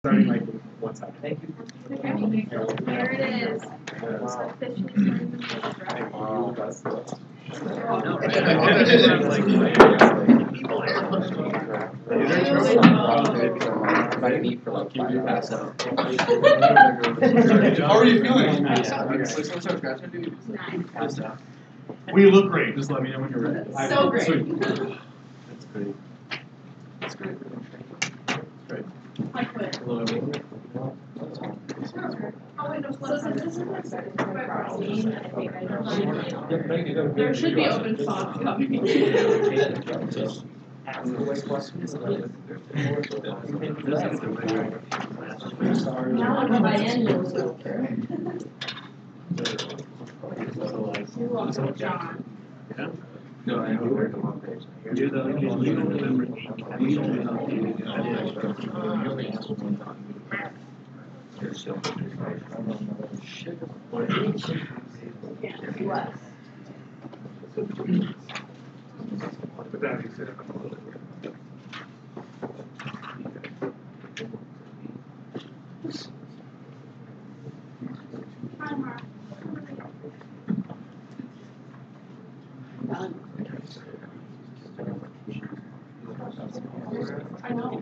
Starting like in 1 second. Thank you. There it is. Officially starting the meeting, right? Oh, that's the. Invited me for like 5 minutes. How are you feeling? Nice. We look great. Just let me know when you're ready. So great. Sweet. That's great. That's great. Great. I quit. Hello, everyone. Oh, wait, no, so since this is my second time by proxy, I think I know. There should be open spots coming. Now I'm biennial filter. You're welcome, John. No, I don't work on page. You're the only member. What? Hi, Mark. I know.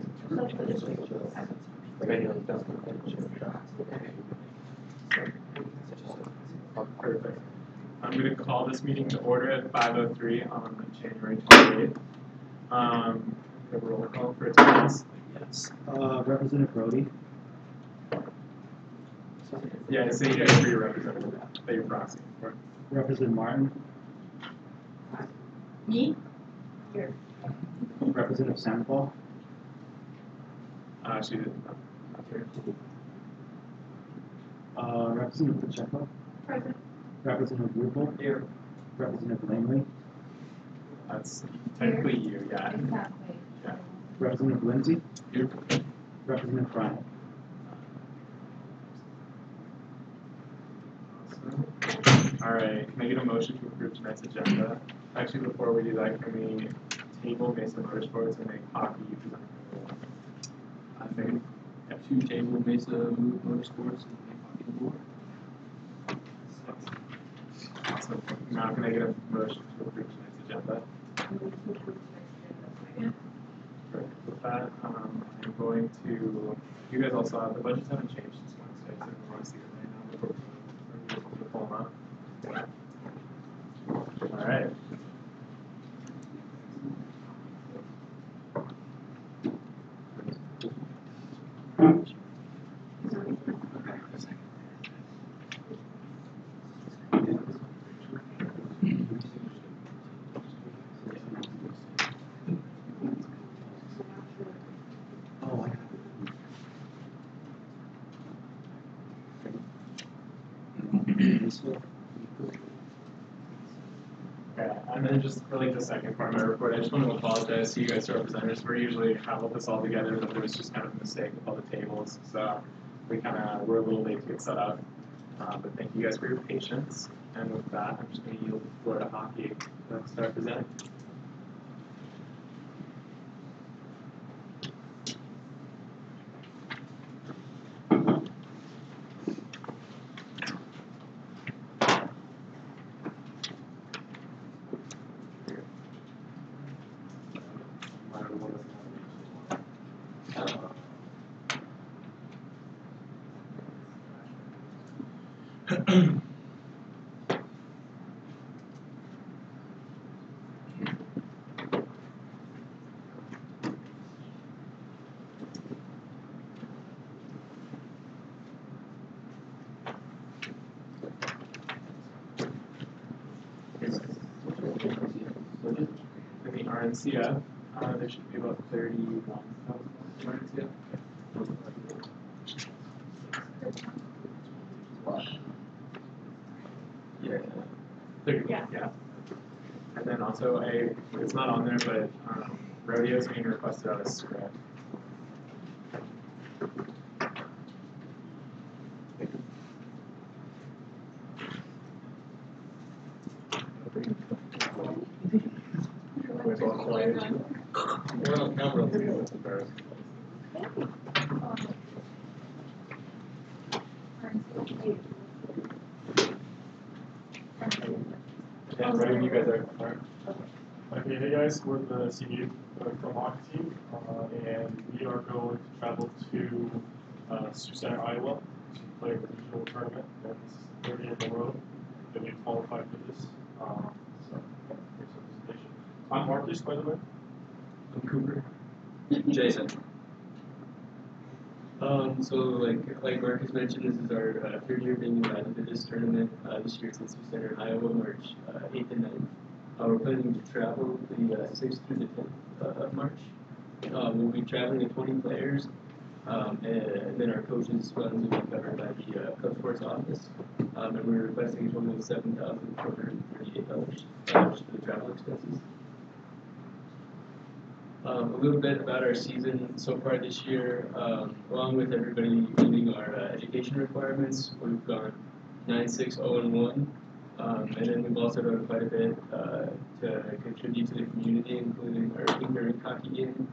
Perfect. I'm going to call this meeting to order at 5:03 on January 28th. The roll call for attendance. Yes. Representative Brody. Yeah, say you guys for your representative that you're proxying for. Representative Martin. Me? Here. Representative Sandoval. She didn't. Not here. Representative Pacheco. Present. Representative Rupel. Here. Representative Langley. That's technically you, yeah. Exactly. Yeah. Representative Lindsay. Here. Representative Bryant. All right, can I get a motion to approve tonight's agenda? Actually, before we do that, can we table Mesa Motorsports and make hockey presentable? I think have 2 table Mesa Motorsports and hockey board. Awesome. Now, can I get a motion to approve tonight's agenda? With that, I'm going to. You guys all saw the budgets haven't changed since Wednesday, so we want to see it right now before we pull them up. All right. Yeah, and then just for like the second part of my report, I just want to apologize to you guys, representatives. We usually have this all together, but there was just kind of a mistake with all the tables, so we kind of were a little late to get set up. But thank you guys for your patience. And with that, I'm just going to yield the floor to hockey to start presenting. In the RNCF, there should be about 31,000 RNCF. Yeah. Yeah. And then also it's not on there, but rodeo is being requested out of script. Yeah, right when you guys are. Okay, hey guys, we're the CMU from hockey team, and we are going to travel to Sioux Center, Iowa, to play a regional tournament. And this is the third year in a row that we've qualified for this. So, here's our presentation. I'm Marcus, by the way. I'm Cooper. Jason. So like Marcus mentioned, this is our third year being invited to this tournament. This year it's in Sioux Center, Iowa, March 8th and 9th. We're planning to travel the 6th through the 10th of March. We'll be traveling with 20 players, and then our coaches' funds will be covered by the club sports office. And we're requesting a total of $7,438 just for the travel expenses. A little bit about our season so far this year. Along with everybody meeting our education requirements, we've gone 9-6-0-1. And then we've also done quite a bit to contribute to the community, including our ignorant hockey game.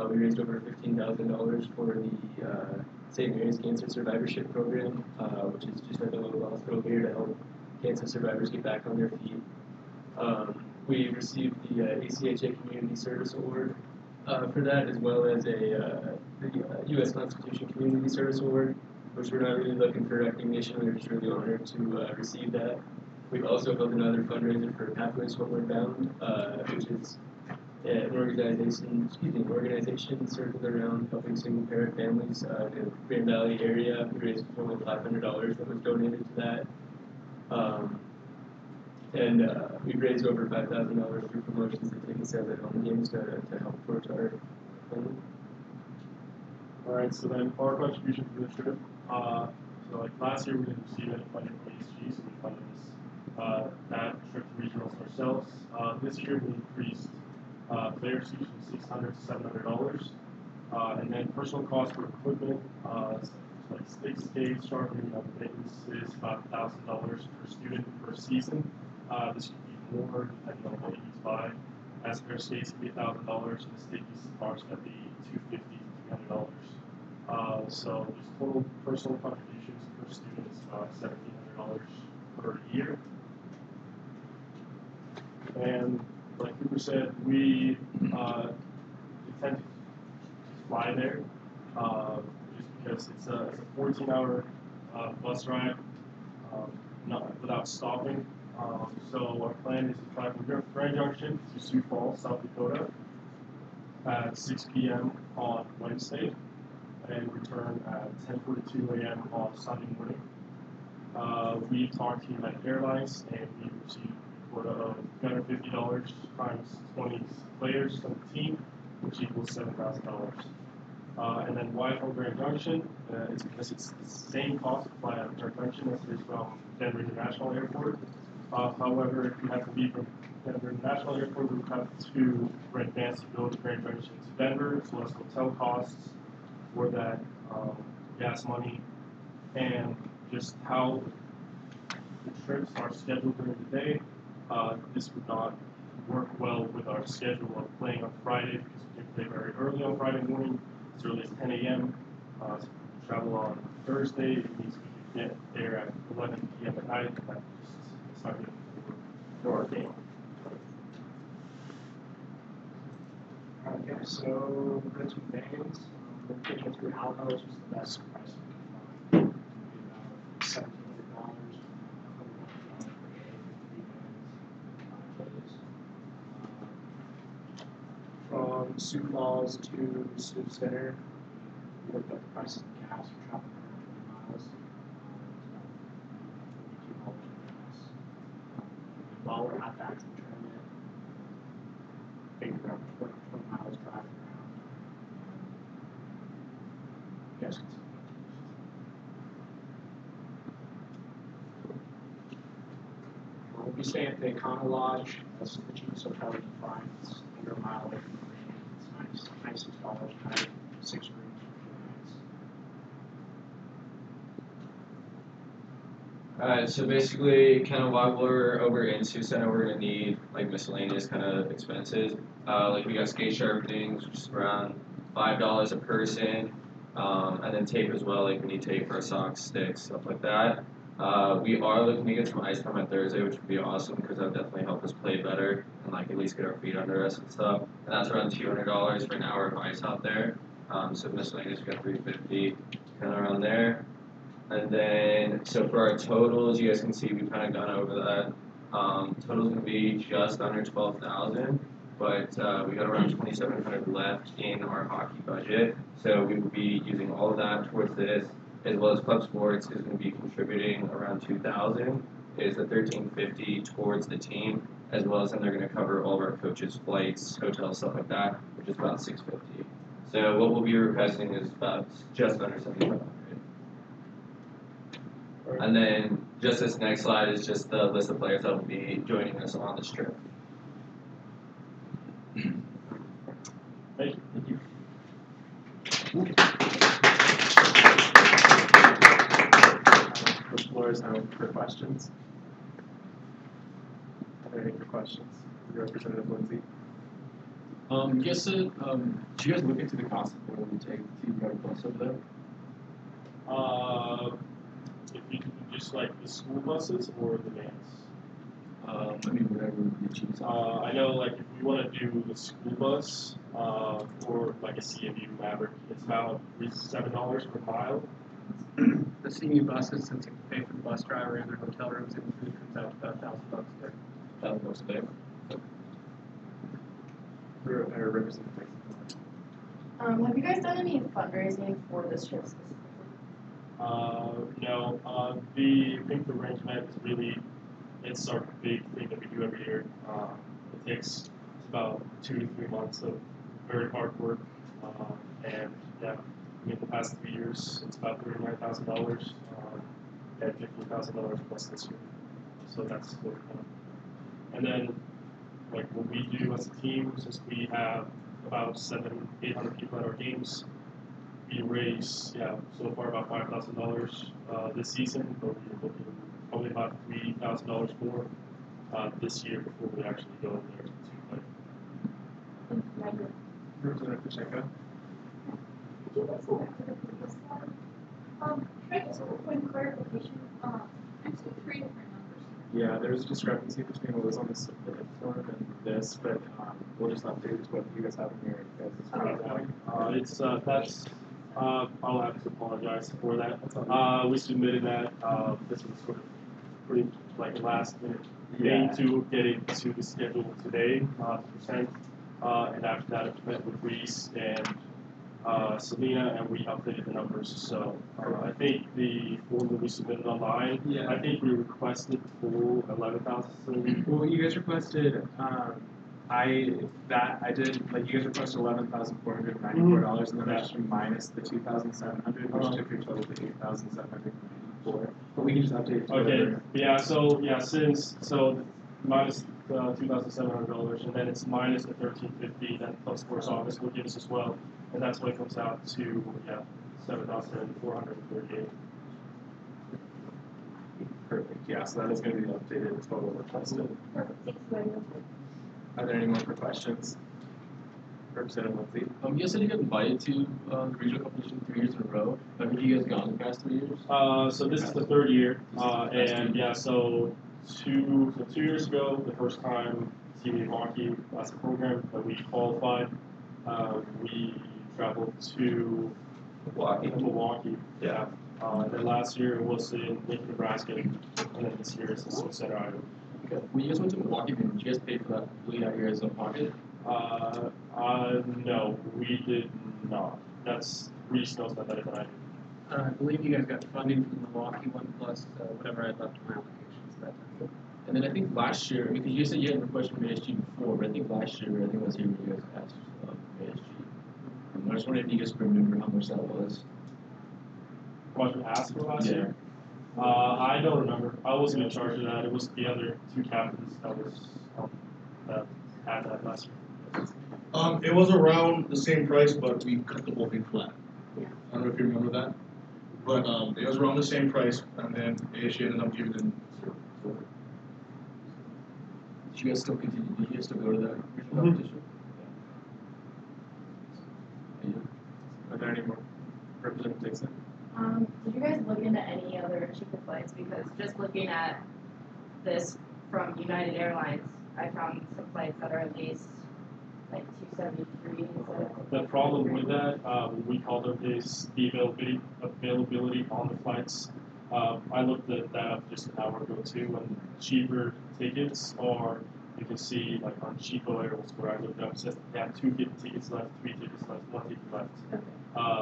We raised over $15,000 for the St. Mary's Cancer Survivorship Program, which is just at the local hospital here to help cancer survivors get back on their feet. We received the ACHA Community Service Award for that, as well as the U.S. Constitution Community Service Award, which we're not really looking for recognition. We're just really honored to receive that. We've also held another fundraiser for Pathways Homeward Bound, which is an organization circled around helping single-parent families in the Grand Valley area. We raised a total of $500 that was donated to that. And we've raised over $5,000 through promotions and ticket sales at home games to help towards our funding. All right, so then our contribution to the trip. So like last year we didn't receive any funding from ASG, so we funded this that trip to regionals ourselves. This year we increased player seats from $600 to $700, and then personal costs for equipment, like sticks, skates, sharpening of mittens is about $1,000 per student per season. This could be more depending on what you need to buy. As pair skates can be $1,000, and the stickies bars can be $250 to $300. So just total personal contributions per student is about $1,700 per year. And like Cooper said, we intend to fly there just because it's a 14-hour bus ride, not without stopping. So our plan is to fly from Grand Junction to Sioux Falls, South Dakota at 6 p.m. on Wednesday and return at 10:42 a.m. on Sunday morning. We talked to United Airlines and we received a quota of $350 times 20 players on the team, which equals $7,000. And then why from Grand Junction? It's because it's the same cost to fly out of Grand Junction as it is from Denver International Airport. However, if you have to leave from Denver International Airport, we would have to advance to go to Grand Junction to Denver, as well as hotel costs for that, gas money, and just how the trips are scheduled during the day. This would not work well with our schedule of playing on Friday because we can play very early on Friday morning, as early as 10 a.m. So if we travel on Thursday, it means we can get there at 11 p.m. at night, and that just not good for our game. Okay, so we've got some bands. We're thinking through Alco's was the best price we could find. $1,700 from Sioux Falls to Sioux Center. We looked up the prices of gas for traveling 120 miles. $42 gas. While we're at that tournament, figured around 20 miles driving around. You guys can see. We'll be staying at the Econo Lodge. That's the cheapest hotel we can find. It's under a mile away from the green. It's $96 a night, 6 rooms for 2 nights. Alright, so basically, kind of while we're over in Sioux Center, we're gonna need like miscellaneous kind of expenses. Like we got skate sharpenings, which is around $5 a person. And then tape as well, like we need tape for our socks, sticks, stuff like that. We are looking to get some ice time on Thursday, which would be awesome because that would definitely help us play better and like at least get our feet under us and stuff. And that's around $200 for an hour of ice out there. So miscellaneous, we got $350, kind of around there. And then, so for our totals, you guys can see we've kind of gone over that. Total's gonna be just under 12,000, but we got around 2,700 left in our hockey budget. So we will be using all of that towards this, as well as club sports is gonna be contributing around 2,000. Is the 1,350 towards the team, as well as then they're gonna cover all of our coaches' flights, hotels, stuff like that, which is about 650. So what we'll be requesting is about just under 7,500. And then just this next slide is just the list of players that will be joining us on this trip. Thank you. Thank you. The floor is now open for questions. Are there any questions? Representative Lindsay. Yes, do you guys look into the cost of what it would take to go to bus over there? If you just like the school buses or the vans? I mean, whatever would be cheapest. I know like if we want to do the school bus, or like a CMU Maverick, it's about $7 per mile. The CMU buses, since you pay for the bus driver and their hotel rooms and food, comes out to about $1,000 there. $1,000 a day. Representative. Have you guys done any fundraising for this trip specifically? No, I think the range event is really, it's our big thing that we do every year. It takes about 2 to 3 months of very hard work, and yeah, I mean the past 3 years it's about $39,000, and $15,000 plus this year. So that's what we're kind of. And then, like what we do as a team, since we have about 700-800 people at our games, we raise, so far about $5,000 this season, but we're looking probably about $3,000 more this year before we actually go there to play. Representative Pacheco. Could you guys go back to the previous slide? Can I just have a point of clarification? I'm seeing 3 different numbers. Yeah, there's a discrepancy between what was on the submitted form and this, but we'll just update what you guys have in your guys' That's I'll have to apologize for that. We submitted that. This was sort of pretty like last minute thing to get into the schedule today, percent. And after that, it met with Reese and Selena, and we updated the numbers. So I think the form that we submitted online, I think we requested full 11,000. Well, you guys requested, I did, like, you guys requested $11,494, and then that's minus the $2,700, which took your total to $8,794. But we can just update. Okay, so minus the $2,700, and then it's minus the $1,350 that Club Sports Office will give us as well, and that's what it comes out to, $7,438. Perfect, yeah, so that is going to be the updated total requested. Perfect, thanks very much. Are there any more questions? Representative Lindsay. You guys said you got invited to the regional competition 3 years in a row. Have you guys gone the past 3 years? So this is the 3rd year, and so 2 years ago, the first time CMU hockey as a program that we qualified, we traveled to Milwaukee. Yeah. And then last year it was in Lincoln, Nebraska, and then this year it's in Sioux Center, Iowa. Okay. When you guys went to Milwaukee, did you guys pay for that completely out of your guys' own pocket? No, we did not. That's Reese knows that better than I do. I believe you guys got funding from the Milwaukee one plus whatever I left in my applications that time. And then I think last year, because you said you hadn't requested from ASG before, but I think last year, I think it was here when you guys asked from ASG. I was wondering if you guys remember how much that was. What we asked for last year? I don't remember. I wasn't in charge of that. It was the other 2 captains that had that last year. It was around the same price, but we cut the whole thing flat. I don't know if you remember that, but it was around the same price, and then ASU ended up giving them 0. Did you guys still continue? Did you guys still go to that regional competition? Are there any more? look into any other cheaper flights, because just looking at this from United Airlines, I found some flights that are at least like 273 instead of. The problem with that, we call them is the availability on the flights. I looked at that just an hour ago too, and cheaper tickets, or you can see like on Chico Airways where I looked up, it says they have 2 tickets left, 3 tickets left, 1 ticket left.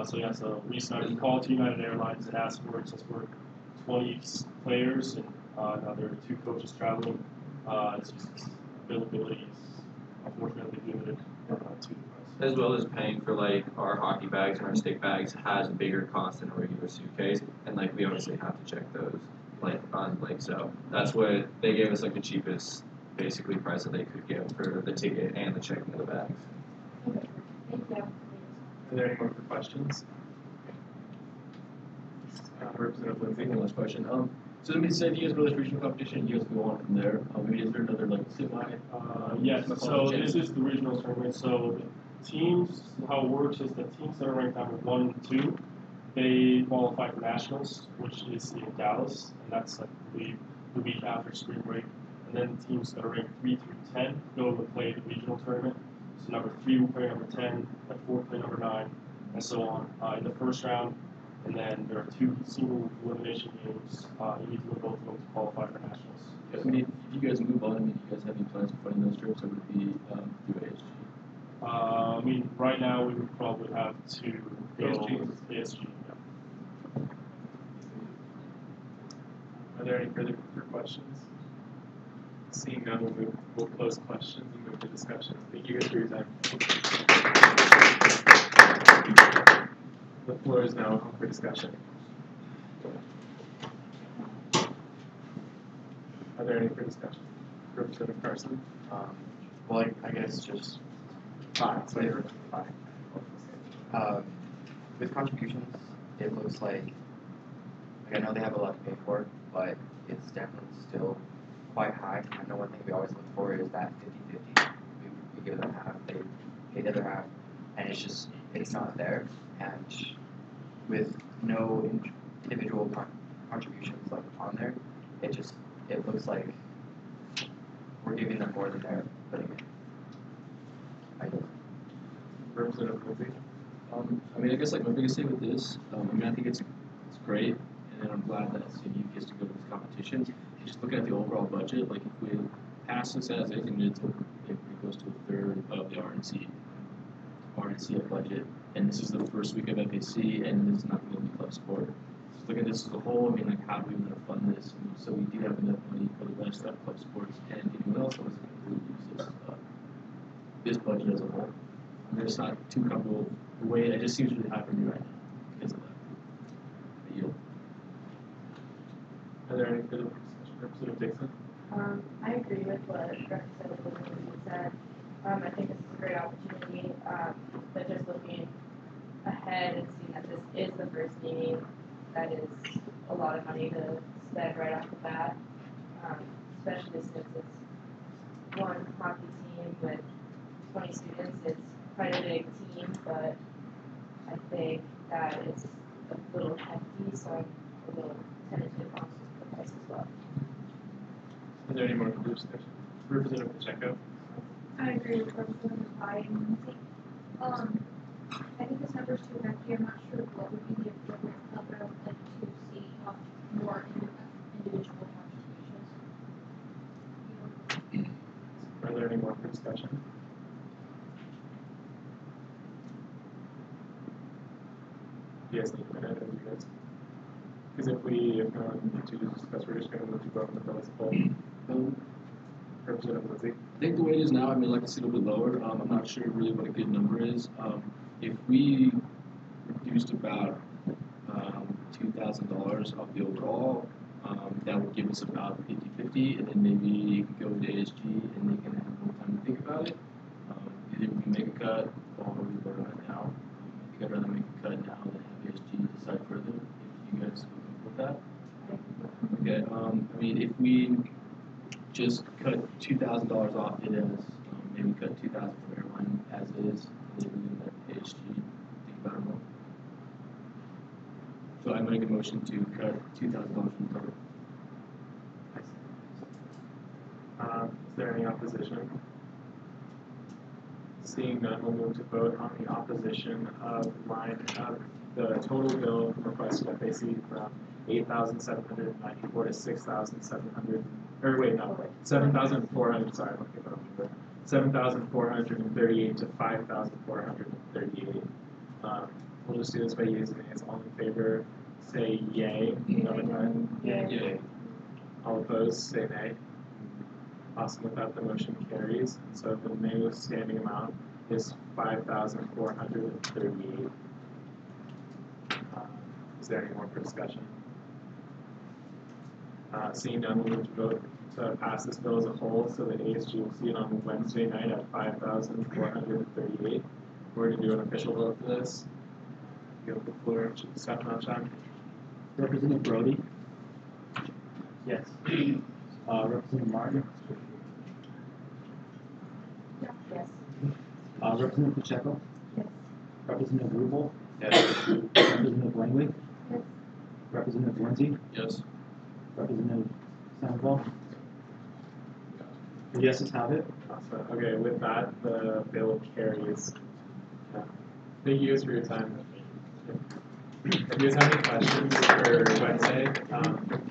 So yeah, so we started to call to United Airlines and ask for it since we're 20 players and another 2 coaches traveling. It's just availability is unfortunately limited to the price. As well as paying for like our hockey bags and our stick bags has bigger cost than a regular suitcase, and like we obviously have to check those like on like so that's what they gave us like the cheapest basically price that they could give for the ticket and the checking of the bags. Okay, thank you. Are there any more questions? Representative Lindsay. One last question. So let me say, if you guys go to this regional competition, you guys go on from there. Maybe is there another like semi? Yes, so this is the regional tournament. So the teams, how it works is the teams that are ranked number 1 and 2, they qualify for nationals, which is in Dallas, and that's I believe the week after spring break. And then the teams that are ranked 3 through 10 go to play the regional tournament. So number 3 will play number 10, number 4 will play number 9, and so on in the first round. And then there are 2 single elimination games. You need to win both of them to qualify for nationals. I mean, if you guys move on, I mean, do you guys have any plans for funding those trips, or would it be through ASG? I mean, right now we would probably have to go with ASG. Yeah. Are there any further questions? Seeing none, we'll close questions and move to discussion. Thank you guys for your time. The floor is now open for discussion. Are there any further discussion? Representative Carson? Well, I guess just Fine. with contributions, it looks like I know they have a lot to pay for, but it's definitely still quite high. I know one thing we always look for is that 50-50. We give them half, they pay the other half, and it's not there. And with no individual contributions like on there, it looks like we're giving them more than they're putting in. Representative Lindsay? I mean, I guess like my biggest thing with this, I mean, I think it's great, and I'm glad that CMU gets to go to these competitions. Just looking at the overall budget, like if we pass this as is, and it goes to a third of the RNCF budget, and this is the first week of FAC, and this is not going to be club sport. So look at this as a whole. I mean, like, how do we want to fund this? And so we do have enough money for the rest of club sports, and anyone else that was going to use this budget as a whole. I'm just not too comfortable the way it just seems really high for me right now because of that. But, you Are there any further discussion? Representative Dixon? I agree with what Representative Lindsay said. I think this is a great opportunity, but just looking ahead and seeing that this is the first meeting, that is a lot of money to spend right off the bat, especially since it's one hockey team with 20 students. It's quite a big team, but I think that it's a little hefty, so I'm a little tentative on the price as well. Are there any more discussion? Representative Pacheco? I agree with Representative Pai and Lindsay. I think this number's too hefty. I'm not sure what would be the appropriate number. I would like to see more individual contributions. Are there any more for discussion? You guys need a minute, and you guys, because if no one needs to discuss, we're just going to move to vote on the bill as a whole. Representative Lindsay? I think the way it is now, I mean, I'd like to see a little bit lower. I'm not sure really what a good number is. If we reduced about $2,000 off the overall, that would give us about 50-50, and then maybe you could go to ASG and they can have more time to think about it. Either we can make a cut or we vote on it now. I think I'd rather make a cut now than have ASG decide further, if you guys are with that. Okay, I mean, if we just cut $2,000 off it as, maybe cut $2,000 for airline as is, and then we let ASG think about it more. So I make a motion to cut $2,000 from the total. Is there any opposition? Seeing none, we'll move to vote on the opposition of the total bill requested FAC from 8,794 to 6,700, or wait, no, 7,400, sorry, I'm looking at the number. 7,438 to 5,438. We'll just do this by using names. All in favor, say yay. Yay. All opposed, say nay. Awesome, with that, the motion carries. So the new standing amount is 5,438. Is there any more for discussion? Seeing none, we'll move to vote to pass this bill as a whole so that ASG will see it on Wednesday night at 5,438. We're going to do an official vote for this. You have the floor, Nachtsheim. Representative Brody, Yes. Representative Martin, Yes. Representative Pacheco, Yes. Representative Rubel, Yes. Representative Langley, Yes. Representative Lindsay, Yes. Representative Sandoval. The yeses have it. Awesome. Okay, with that, the bill carries. Thank you guys for your time. If you guys have any questions for Wednesday,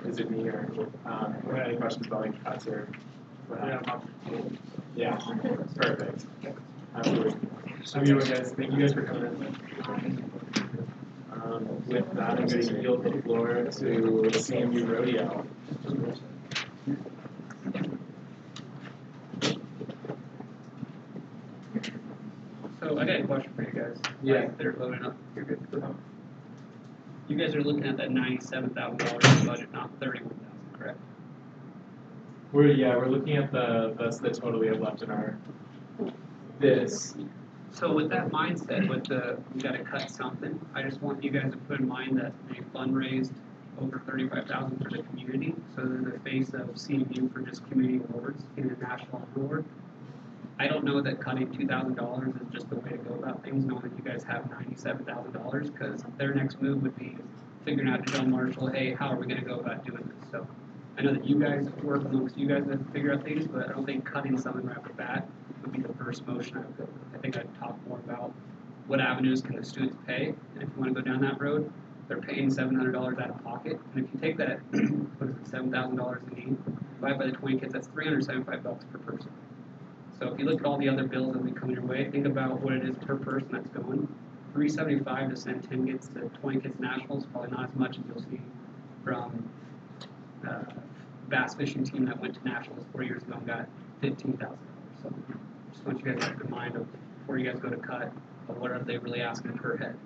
is it me or any questions about like cuts or yeah, perfect. Absolutely. Have you guys? Thank you guys for coming in. With that, I'm going to yield the floor to CMU Rodeo. So I got a question for you guys. Yeah. Like, they're loading up. You're good to go. You guys are looking at that $97,000 budget, not $31,000, correct? We're looking at that's the total we have left in our this. So with that mindset, we got to cut something. I just want you guys to put in mind that they fundraised over $35,000 for the community. So they're the face of CMU for just community awards, getting a national award. I don't know that cutting $2,000 is just the way to go about things, knowing that you guys have $97,000, because their next move would be figuring out to John Marshall, hey, how are we going to go about doing this? So I know that you guys work amongst you guys to figure out things, but I don't think cutting something right off the bat would be the first motion I would go with. I think I'd talk more about what avenues can the students pay, and if you want to go down that road, they're paying $700 out of pocket, and if you take that, what is it, $7,000 in need, divide by the 20 kids, that's $375 per person. So if you look at all the other bills that will be coming your way, think about what it is per person that's going. $375 to send 10 kids to 20 kids nationals, probably not as much as you'll see from bass fishing team that went to nationals 4 years ago and got $15,000. So just want you guys to keep in mind of before you guys go to cut, of what are they really asking per head.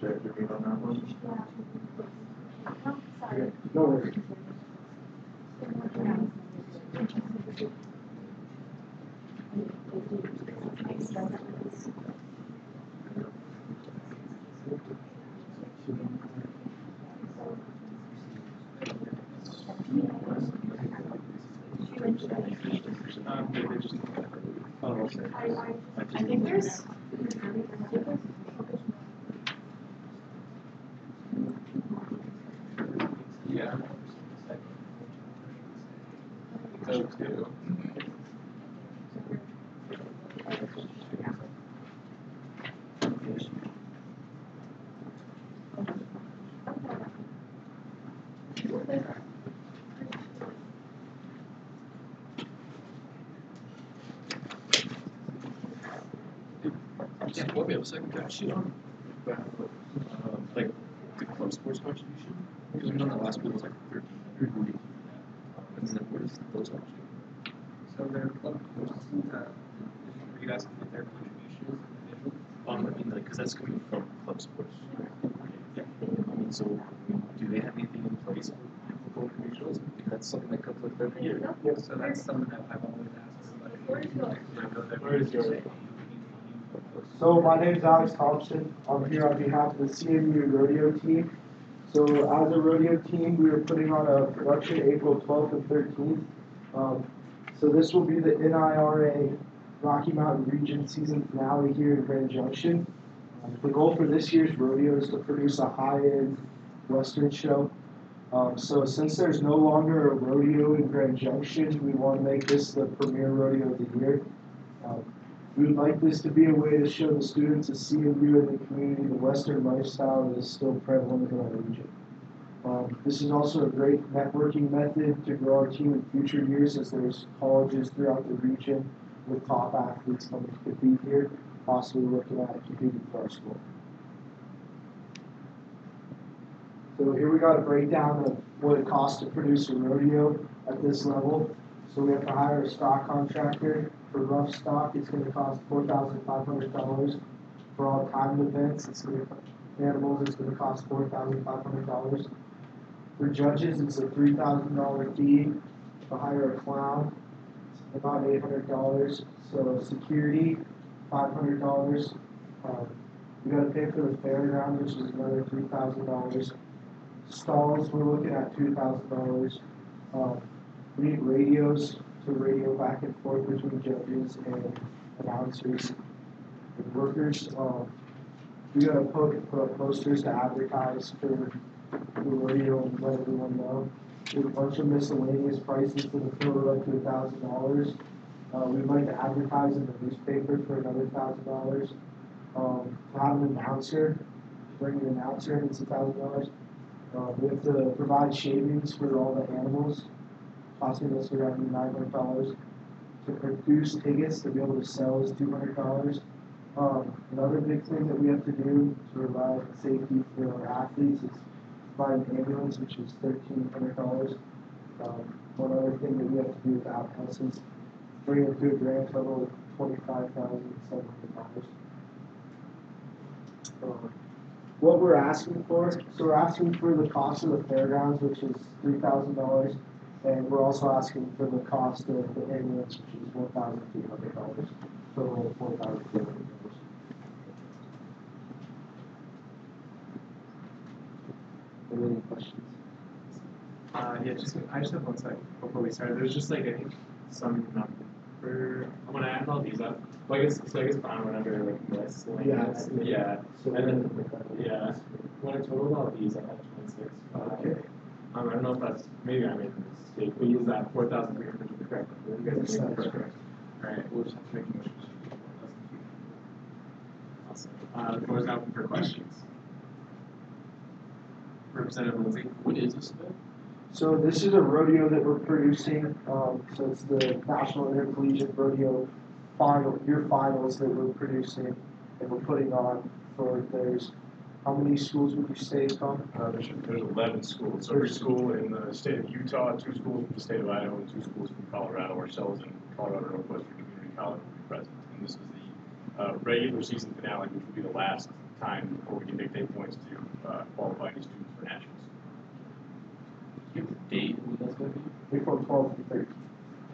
Director, on that one. Sorry. No worries. I think there's. Yeah. Those two. Yeah, what we have a second count sheet on? Like the club sports contribution? Because we know that last week was like 13. And then what is those contributions? So their club courses, you guys can get their contributions. because that's coming from club sports. Yeah. I mean, so do they have anything in place for local regionals? Because that's something that comes up every year. So that's something that I've always asked everybody. Where is yours? So my name is Alex Thompson. I'm here on behalf of the CMU rodeo team. So as a rodeo team, we are putting on a production April 12th and 13th. So this will be the NIRA Rocky Mountain Region season finale here in Grand Junction. The goal for this year's rodeo is to produce a high-end Western show. So since there's no longer a rodeo in Grand Junction, we want to make this the premier rodeo of the year. We would like this to be a way to show the students at CMU and the community the Western lifestyle that is still prevalent in our region. This is also a great networking method to grow our team in future years, as there's colleges throughout the region with top athletes coming to compete here, possibly looking at competing for our school. So here we got a breakdown of what it costs to produce a rodeo at this level. So we have to hire a stock contractor. For rough stock, it's going to cost $4,500. For all timed events, animals, it's going to cost $4,500. For judges, it's a $3,000 fee. To hire a clown, it's about $800. So security, $500. We got to pay for the fairground, which is another $3,000. Stalls, we're looking at $2,000. We need radios to radio back and forth between judges and announcers and workers. We got to put up posters to advertise for the rodeo and let everyone know. There's a bunch of miscellaneous prices for the fill up to $1,000. We'd like to advertise in the newspaper for another $1,000. To have an announcer, bring an announcer, it's $1,000. We have to provide shavings for all the animals, costing us around $900. To produce tickets to be able to sell is $200. Another big thing that we have to do to provide safety for our athletes is provide an ambulance, which is $1,300. One other thing that we have to do with outhouses, bring it to a grand total of $25,700. What we're asking for, so we're asking for the cost of the fairgrounds, which is $3,000, and we're also asking for the cost of the ambulance, which is $1,300, total of $4,300. Any questions? Yeah, I just have one second before we start. There's just like, I think, some number, when I add all these up, well, I guess Brown went under like miscellaneous. Yeah. So And then, when I totaled all these, I had 26. Okay. I don't know if that's, maybe I made a mistake. We use that 4,300 to be correct. You guys are That's correct. Alright, we'll just have to make a motion. Awesome. The floor is now open for questions. Representative Lindsay. What is this about? So this is a rodeo that we're producing. So it's the National Intercollegiate Rodeo finals that we're producing and we're putting on for there's how many schools would you say, Tom? There's 11 schools. So every school in the state of Utah, 2 schools from the state of Idaho, and 2 schools from Colorado. Ourselves in Colorado Northwestern Community College will be present. And this is the regular season finale, which will be the last time before we can dictate points to qualify any students for nationals. Do you have a date when that's going to be? April 12th and 13th.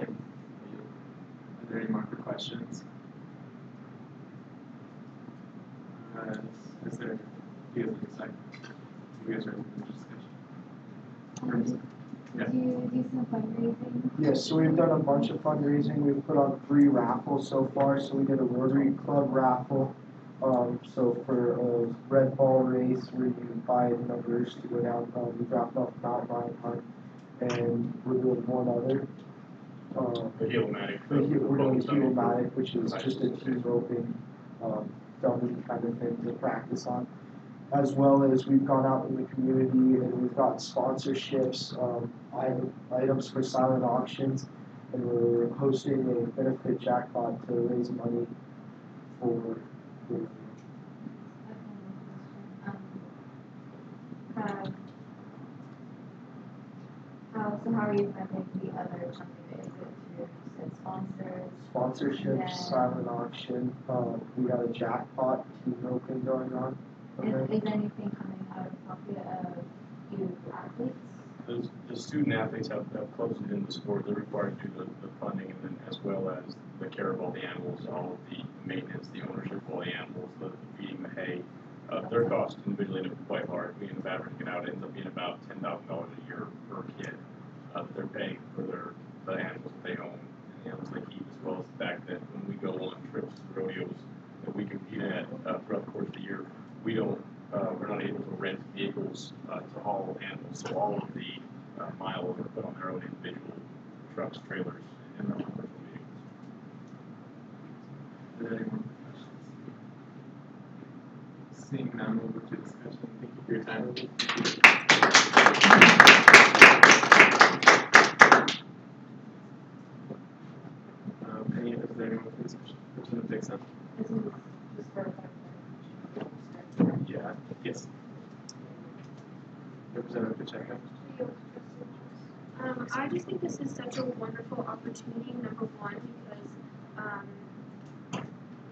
Okay. Are there any more questions? Is there, you guys are excited? You guys are in discussion? Yeah. Do you do some fundraising? Yes, so we've done a bunch of fundraising. We've put on 3 raffles so far. So we did a Rotary Club raffle. So for a red ball race where you buy numbers to go down, we dropped off Mount Ryan Hunt, and we're doing one other. The Helomatic. We're doing Helomatic, which is just a team roping dummy kind of thing to practice on. As well as we've gone out in the community and we've got sponsorships, items for silent auctions, and we're hosting a benefit jackpot to raise money for the So how are you funding the other chunk of it? Is it through said sponsors. Sponsorships, Yeah. silent auction, we got a jackpot, team open going on. Is anything coming out of pocket of youth athletes? The student athletes have clubs within the sport, they're required to do the funding, and then as well as the care of all the animals, all of the maintenance, the ownership of all the animals, the feeding, the hay. Their costs individually end up quite large. We end up averaging it out, it ends up being about $10,000 a year per kid that they're paying for the animals that they own, and the animals they keep, as well as the fact that when we go on trips to rodeos that we compete at throughout the course of the year, we're not able to rent vehicles to haul animals, so all of the miles are put on their own individual trucks, trailers, and their own personal vehicles. Are there any more questions? Seeing none, we'll move to discussion. Thank you for your time. Is there anyone for discussion? Representative Dixon? This is just for Yeah. Yes. Representative Pacheco? I just think this is such a wonderful opportunity, number one, because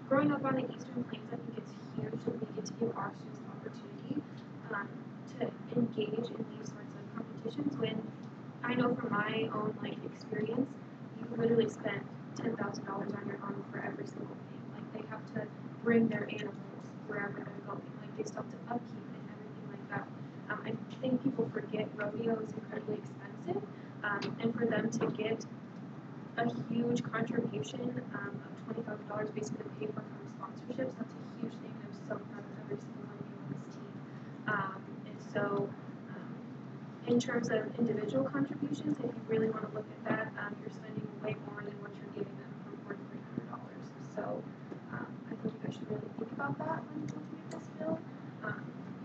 growing up on the Eastern Plains, I think it's huge that we get to give our students the opportunity to engage in these sorts of competitions when I know from my own experience, you can literally spend $10,000 on your own for every single thing. Like they have to bring their animals wherever they're going. Like they still have to upkeep and everything like that. I think people forget rodeo is incredibly expensive, and for them to get a huge contribution of $20,000 basically paid for from sponsorships, that's a huge thing. I'm so proud of every single one of you on this team. And so, in terms of individual contributions, if you really want to look at that, you're spending way more than what you're giving them for $4,300. So, I think you guys should really think about that when looking at this bill,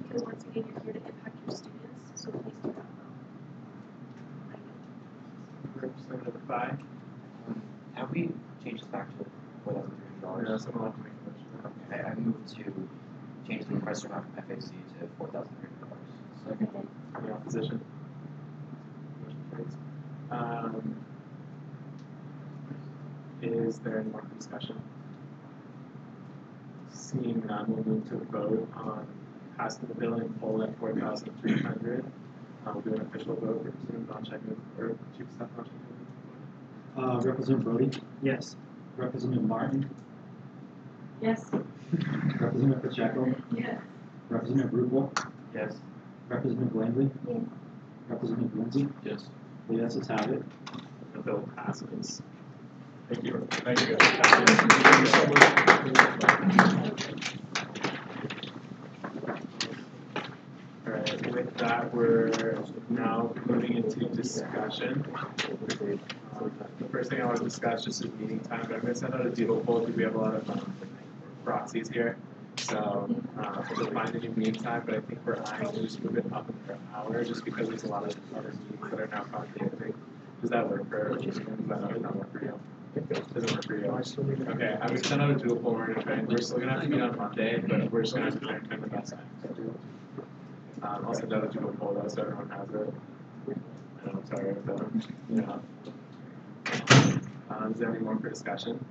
because once again, you're here to impact your students, so please do that well. Representative Bai? Have we changed this back to $4,300? No, someone else make a motion. Okay, I move to change the request amount from FAC to $4,300. Second. Any opposition? Motion carries. Is there any more discussion? Seeing none, we'll move to the vote on passing the bill in full at $4,300. We'll do an official vote. Representative Nachtsheim, or Chief of Staff Nachtsheim. Representative Brody? Yes. Representative Martin? Yes. Representative Pacheco? Yes. Representative Rupel? Yes. Representative Langley? Yes. Representative Lindsay? Yes. The yeses have it. The bill passes. Thank you. Thank you. All right, with that, we're now moving into discussion. The first thing I want to discuss just is meeting time, but I'm going to send out a doodle poll because we have a lot of proxies here. So we'll find a new meeting time, but I think we're eyeing to just move it up another hour just because there's a lot of other meetings that are now conflicting. Does that work for everyone? Does that not work for you? Doesn't work for you. Okay, I would send out a doodle poll. We're still going to have to meet on Monday, but we're just going to have to try and find the best time. I'll send out a doodle poll though, so everyone has it. And I'm sorry about that. Yeah. Is there any more for discussion?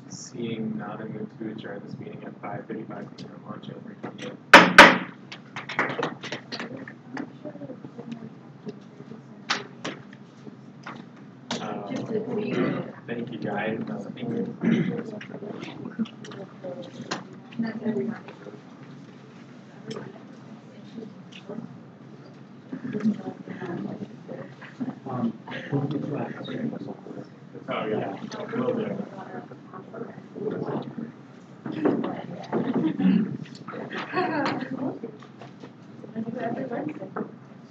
Seeing none, I'm going to adjourn this meeting at 5:35 p.m. on January 28th. Thank you, guys. Thank you. That's everybody. Oh, yeah. Will do.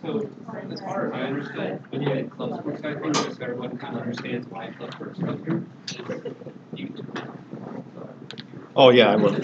So, as far as I understood, when you had club sports, I think just everyone kind of understands why club sports go through. Oh, yeah, I will.